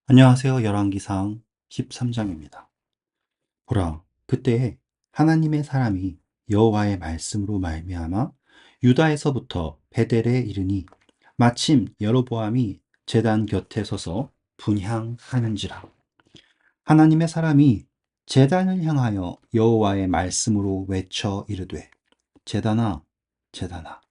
안녕하세요. 열왕기상 13장입니다. 보라, 그때 하나님의 사람이 여호와의 말씀으로 말미암아 유다에서부터 베델에 이르니 마침 여로보암이 제단 곁에 서서 분향하는지라. 하나님의 사람이 제단을 향하여 여호와의 말씀으로 외쳐 이르되, 제단아, 제단아,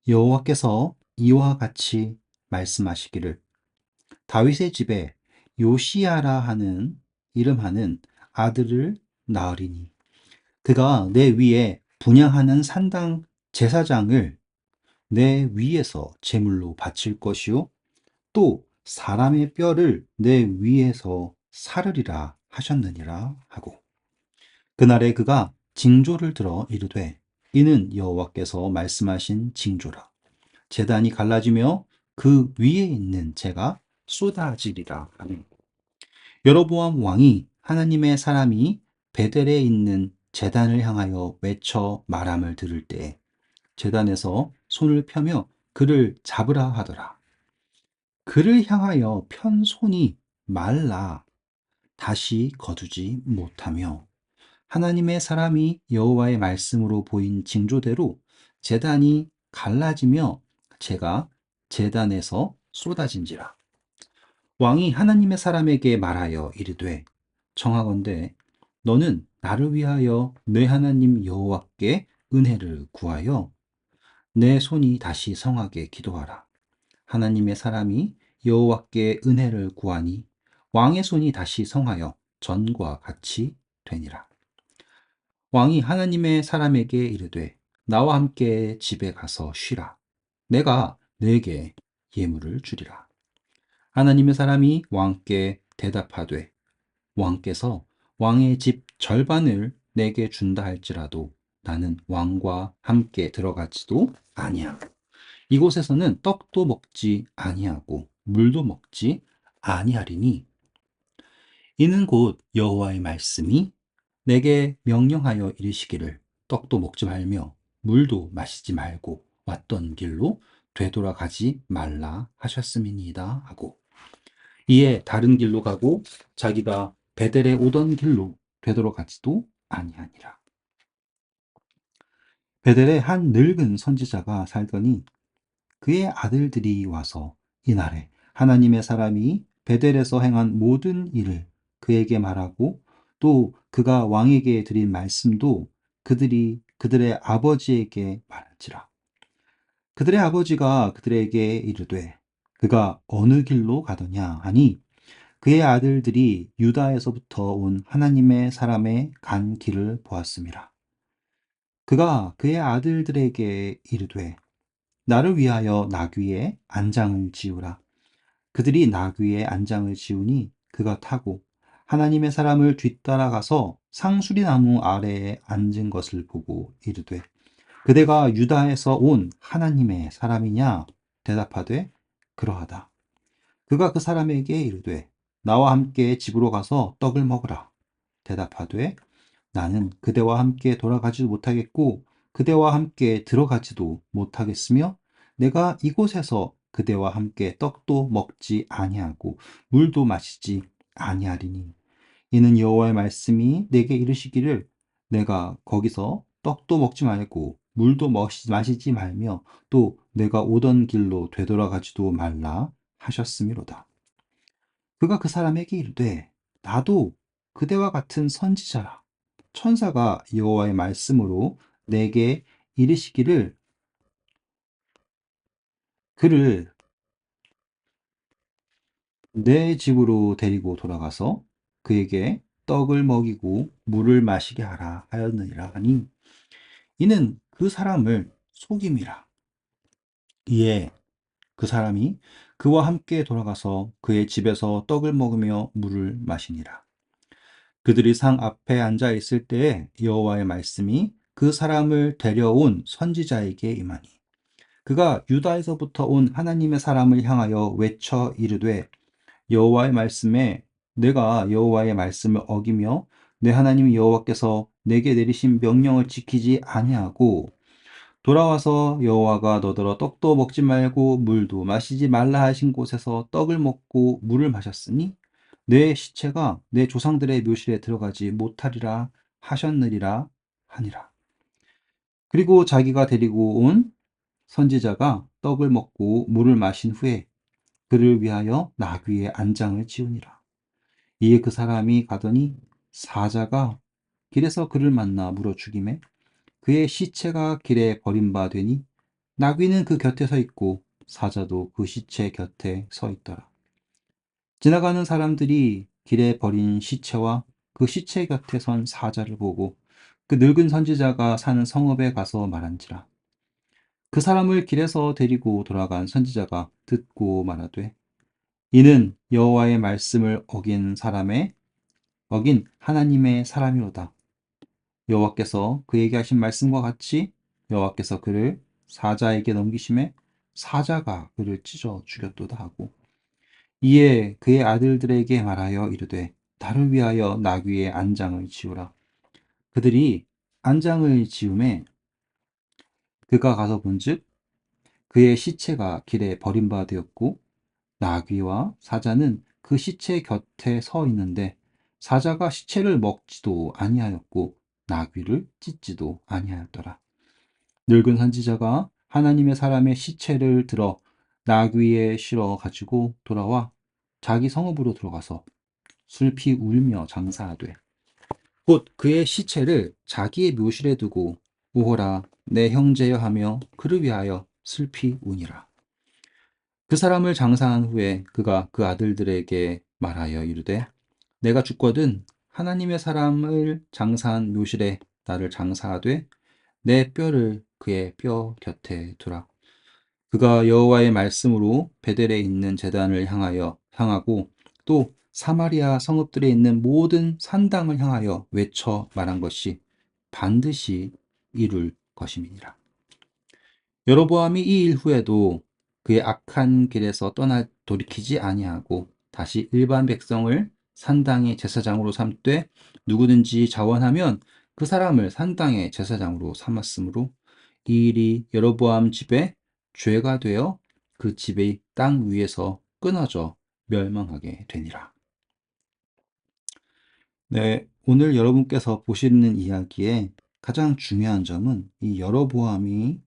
여호와께서 이와 같이 말씀하시기를, 다윗의 집에 요시야라 하는 이름하는 아들을 낳으리니 그가 내 위에 분향하는 산당 제사장을 내 위에서 제물로 바칠 것이요 또 사람의 뼈를 내 위에서 사르리라 하셨느니라 하고, 그날에 그가 징조를 들어 이르되, 이는 여호와께서 말씀하신 징조라. 제단이 갈라지며 그 위에 있는 재가 쏟아지리라 하니, 여로보암 왕이 하나님의 사람이 베델에 있는 제단을 향하여 외쳐 말함을 들을 때에 제단에서 손을 펴며 그를 잡으라 하더라. 그를 향하여 편 손이 말라 다시 거두지 못하며, 하나님의 사람이 여호와의 말씀으로 보인 징조대로 제단이 갈라지며 제가 제단에서 쏟아진지라. 왕이 하나님의 사람에게 말하여 이르되, 청하건대 너는 나를 위하여 내 하나님 여호와께 은혜를 구하여 내 손이 다시 성하게 기도하라. 하나님의 사람이 여호와께 은혜를 구하니 왕의 손이 다시 성하여 전과 같이 되니라. 왕이 하나님의 사람에게 이르되, 나와 함께 집에 가서 쉬라. 내가 네게 예물을 주리라. 하나님의 사람이 왕께 대답하되, 왕께서 왕의 집 절반을 내게 준다 할지라도 나는 왕과 함께 들어가지도 아니하고 이곳에서는 떡도 먹지 아니하고 물도 먹지 아니하리니, 이는 곧 여호와의 말씀이 내게 명령하여 이르시기를, 떡도 먹지 말며 물도 마시지 말고 왔던 길로 되돌아가지 말라 하셨음이니이다 하고, 이에 다른 길로 가고 자기가 베델에 오던 길로 되돌아가지도 아니하니라. 베델에 한 늙은 선지자가 살더니 그의 아들들이 와서 이날에 하나님의 사람이 베델에서 행한 모든 일을 그에게 말하고, 또 그가 왕에게 드린 말씀도 그들이 그들의 아버지에게 말할지라. 그들의 아버지가 그들에게 이르되, 그가 어느 길로 가더냐 하니, 그의 아들들이 유다에서부터 온 하나님의 사람의 간 길을 보았음이라. 그가 그의 아들들에게 이르되, 나를 위하여 나귀의 안장을 지으라. 그들이 나귀의 안장을 지으니 그가 타고 하나님의 사람을 뒤따라가서 상수리 나무 아래에 앉은 것을 보고 이르되, 그대가 유다에서 온 하나님의 사람이냐? 대답하되, 그러하다. 그가 그 사람에게 이르되, 나와 함께 집으로 가서 떡을 먹으라. 대답하되, 나는 그대와 함께 돌아가지도 못하겠고 그대와 함께 들어가지도 못하겠으며, 내가 이곳에서 그대와 함께 떡도 먹지 아니하고 물도 마시지 아니하리니, 이는 여호와의 말씀이 내게 이르시기를, 내가 거기서 떡도 먹지 말고 물도 마시지 말며 또 내가 오던 길로 되돌아가지도 말라 하셨음이로다. 그가 그 사람에게 이르되, 나도 그대와 같은 선지자라. 천사가 여호와의 말씀으로 내게 이르시기를, 그를 내 집으로 데리고 돌아가서 그에게 떡을 먹이고 물을 마시게 하라 하였느니라 하니, 이는 그 사람을 속임이라. 이에 그 사람이 그와 함께 돌아가서 그의 집에서 떡을 먹으며 물을 마시니라. 그들이 상 앞에 앉아 있을 때에 여호와의 말씀이 그 사람을 데려온 선지자에게 임하니, 그가 유다에서부터 온 하나님의 사람을 향하여 외쳐 이르되, 여호와의 말씀에 내가 여호와의 말씀을 어기며 내 하나님 여호와께서 내게 내리신 명령을 지키지 아니하고 돌아와서 여호와가 너더러 떡도 먹지 말고 물도 마시지 말라 하신 곳에서 떡을 먹고 물을 마셨으니 내 시체가 내 조상들의 묘실에 들어가지 못하리라 하셨느니라 하니라. 그리고 자기가 데리고 온 선지자가 떡을 먹고 물을 마신 후에 그를 위하여 나귀의 안장을 지으니라. 이에 그 사람이 가더니 사자가 길에서 그를 만나 물어 죽이매 그의 시체가 길에 버림받으니 나귀는 그 곁에 서 있고 사자도 그 시체 곁에 서 있더라. 지나가는 사람들이 길에 버린 시체와 그 시체 곁에 선 사자를 보고 그 늙은 선지자가 사는 성읍에 가서 말한지라. 그 사람을 길에서 데리고 돌아간 선지자가 듣고 말하되 이는 여호와의 말씀을 어긴 하나님의 사람이로다. 여호와께서 그에게 하신 말씀과 같이 여호와께서 그를 사자에게 넘기심에 사자가 그를 찢어 죽였도다 하고 이에 그의 아들들에게 말하여 이르되 나를 위하여 나귀의 안장을 지으라. 그들이 안장을 지음에 그가 가서 본즉 그의 시체가 길에 버림바 되었고 나귀와 사자는 그 시체 곁에 서 있는데 사자가 시체를 먹지도 아니하였고 나귀를 찢지도 아니하였더라. 늙은 선지자가 하나님의 사람의 시체를 들어 나귀에 실어 가지고 돌아와 자기 성읍으로 들어가서 슬피 울며 장사하되 곧 그의 시체를 자기의 묘실에 두고 오호라 내 형제여 하며 그를 위하여 슬피 우니라. 그 사람을 장사한 후에 그가 그 아들들에게 말하여 이르되 내가 죽거든 하나님의 사람을 장사한 묘실에 나를 장사하되 내 뼈를 그의 뼈 곁에 두라. 그가 여호와의 말씀으로 베델에 있는 제단을 향하고 또 사마리아 성읍들에 있는 모든 산당을 향하여 외쳐 말한 것이 반드시 이룰 것임이니라. 여로보암이 이 일 후에도 그의 악한 길에서 돌이키지 아니하고 다시 일반 백성을 산당의 제사장으로 삼되 누구든지 자원하면 그 사람을 산당의 제사장으로 삼았으므로 이 일이 여로보암 집에 죄가 되어 그 집의 땅 위에서 끊어져 멸망하게 되니라. 네, 오늘 여러분께서 보시는 이야기의 가장 중요한 점은 이 여로보암이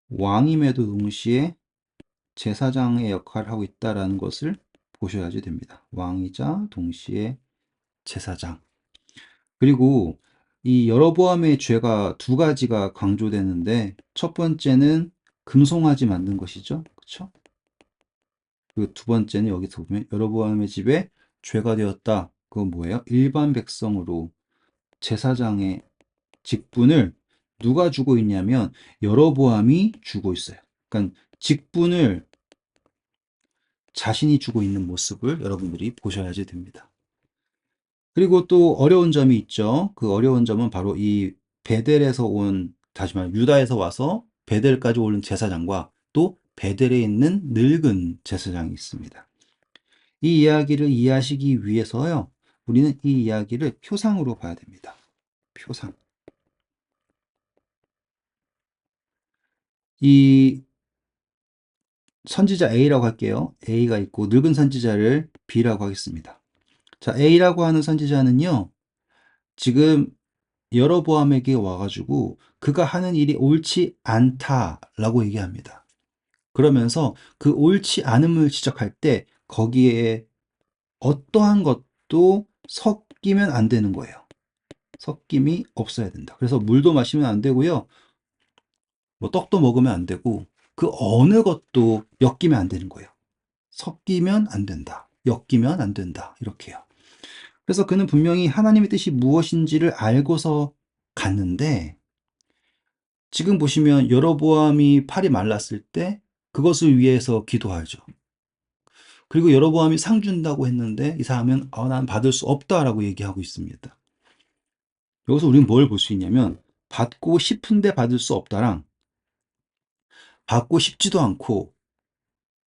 왕임에도 동시에 제사장의 역할을 하고 있다는 것을 보셔야지 됩니다. 왕이자 동시에 제사장. 그리고 이 여로보암의 죄가 두 가지가 강조되는데 첫 번째는 금송아지 만든 것이죠. 그렇죠? 그 두 번째는 여기서 보면 여로보암의 집에 죄가 되었다. 그건 뭐예요? 일반 백성으로 제사장의 직분을 누가 주고 있냐면 여로보암이 주고 있어요. 그러니까 직분을 자신이 주고 있는 모습을 여러분들이 보셔야지 됩니다. 그리고 또 어려운 점이 있죠. 그 어려운 점은 바로 이 베델에서 다시 말해 유다에서 와서 베델까지 오는 제사장과 또 베델에 있는 늙은 제사장이 있습니다. 이 이야기를 이해하시기 위해서요. 우리는 이 이야기를 표상으로 봐야 됩니다. 표상. 이 선지자 A라고 할게요. A가 있고 늙은 선지자를 B라고 하겠습니다. 자, A라고 하는 선지자는요. 지금 여로보암에게 와가지고 그가 하는 일이 옳지 않다라고 얘기합니다. 그러면서 그 옳지 않음을 지적할 때 거기에 어떠한 것도 섞이면 안 되는 거예요. 섞임이 없어야 된다. 그래서 물도 마시면 안 되고요. 뭐 떡도 먹으면 안 되고 그 어느 것도 엮이면 안 되는 거예요. 섞이면 안 된다. 엮이면 안 된다. 이렇게요. 그래서 그는 분명히 하나님의 뜻이 무엇인지를 알고서 갔는데 지금 보시면 여로보암이 팔이 말랐을 때 그것을 위해서 기도하죠. 그리고 여로보암이 상 준다고 했는데 이 사람은 난 받을 수 없다라고 얘기하고 있습니다. 여기서 우리는 뭘 볼 수 있냐면 받고 싶은데 받을 수 없다랑 받고 싶지도 않고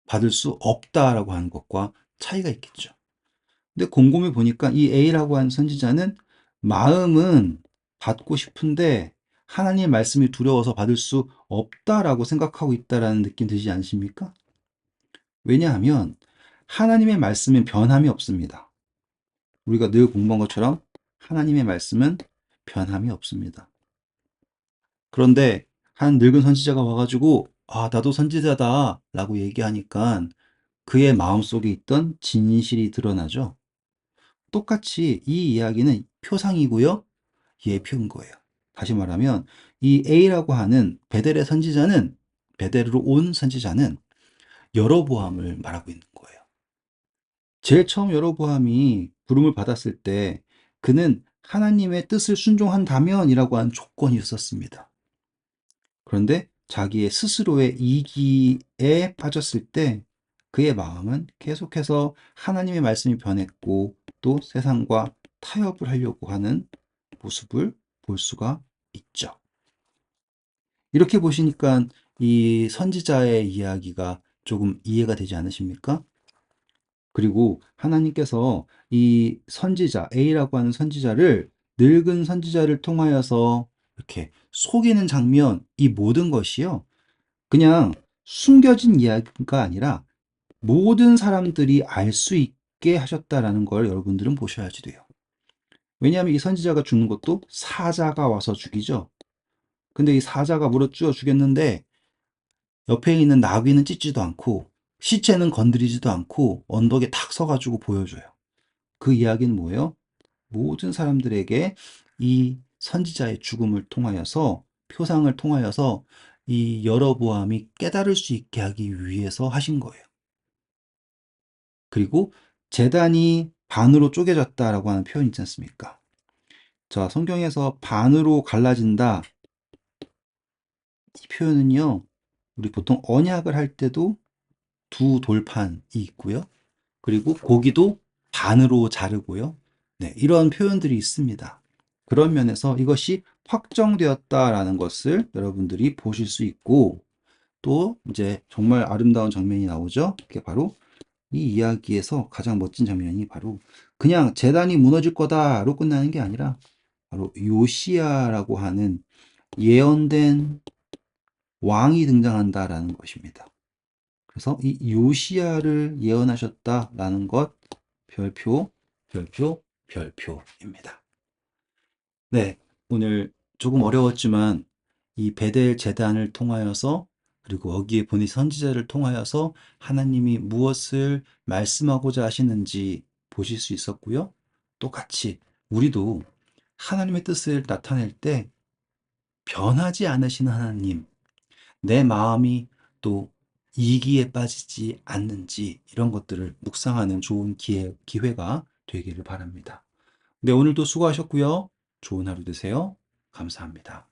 받을 수 없다라고 하는 것과 차이가 있겠죠. 근데 곰곰이 보니까 이 A라고 하는 선지자는 마음은 받고 싶은데 하나님의 말씀이 두려워서 받을 수 없다라고 생각하고 있다라는 느낌 들지 않으십니까? 왜냐하면 하나님의 말씀은 변함이 없습니다. 우리가 늘 공부한 것처럼 하나님의 말씀은 변함이 없습니다. 그런데 한 늙은 선지자가 와가지고 나도 선지자다 라고 얘기하니까 그의 마음속에 있던 진실이 드러나죠. 똑같이 이 이야기는 표상이고요. 예표인 거예요. 다시 말하면 이 A라고 하는 베델의 선지자는, 베델으로 온 선지자는 여로보암을 말하고 있는 거예요. 제일 처음 여로보암이 부름을 받았을 때 그는 하나님의 뜻을 순종한다면이라고 하는 조건이 있었습니다. 그런데 자기의 스스로의 이기에 빠졌을 때 그의 마음은 계속해서 하나님의 말씀이 변했고 또 세상과 타협을 하려고 하는 모습을 볼 수가 있죠. 이렇게 보시니까 이 선지자의 이야기가 조금 이해가 되지 않으십니까? 그리고 하나님께서 이 선지자, A라고 하는 선지자를 늙은 선지자를 통하여서 이렇게 속이는 장면, 이 모든 것이요. 그냥 숨겨진 이야기가 아니라 모든 사람들이 알 수 있게 하셨다라는 걸 여러분들은 보셔야지 돼요. 왜냐하면 이 선지자가 죽는 것도 사자가 와서 죽이죠. 근데 이 사자가 물어뜯어 죽였는데 옆에 있는 나귀는 찢지도 않고 시체는 건드리지도 않고 언덕에 탁 서가지고 보여줘요. 그 이야기는 뭐예요? 모든 사람들에게 이 선지자의 죽음을 통하여서, 표상을 통하여서 이 여로보암이 깨달을 수 있게 하기 위해서 하신 거예요. 그리고 제단이 반으로 쪼개졌다라고 하는 표현이 있지 않습니까? 자, 성경에서 반으로 갈라진다. 이 표현은요, 우리 보통 언약을 할 때도 두 돌판이 있고요. 그리고 고기도 반으로 자르고요. 네, 이런 표현들이 있습니다. 그런 면에서 이것이 확정되었다라는 것을 여러분들이 보실 수 있고, 또 이제 정말 아름다운 장면이 나오죠. 그게 바로 이 이야기에서 가장 멋진 장면이 바로 그냥 제단이 무너질 거다로 끝나는 게 아니라 바로 요시야라고 하는 예언된 왕이 등장한다라는 것입니다. 그래서 이 요시야를 예언하셨다라는 것 별표, 별표, 별표입니다. 네, 오늘 조금 어려웠지만 이 베델 제단을 통하여서 그리고 거기에 보낸 선지자를 통하여서 하나님이 무엇을 말씀하고자 하시는지 보실 수 있었고요. 똑같이 우리도 하나님의 뜻을 나타낼 때 변하지 않으시는 하나님, 내 마음이 또 이기에 빠지지 않는지 이런 것들을 묵상하는 좋은 기회가 되기를 바랍니다. 네, 오늘도 수고하셨고요. 좋은 하루 되세요. 감사합니다.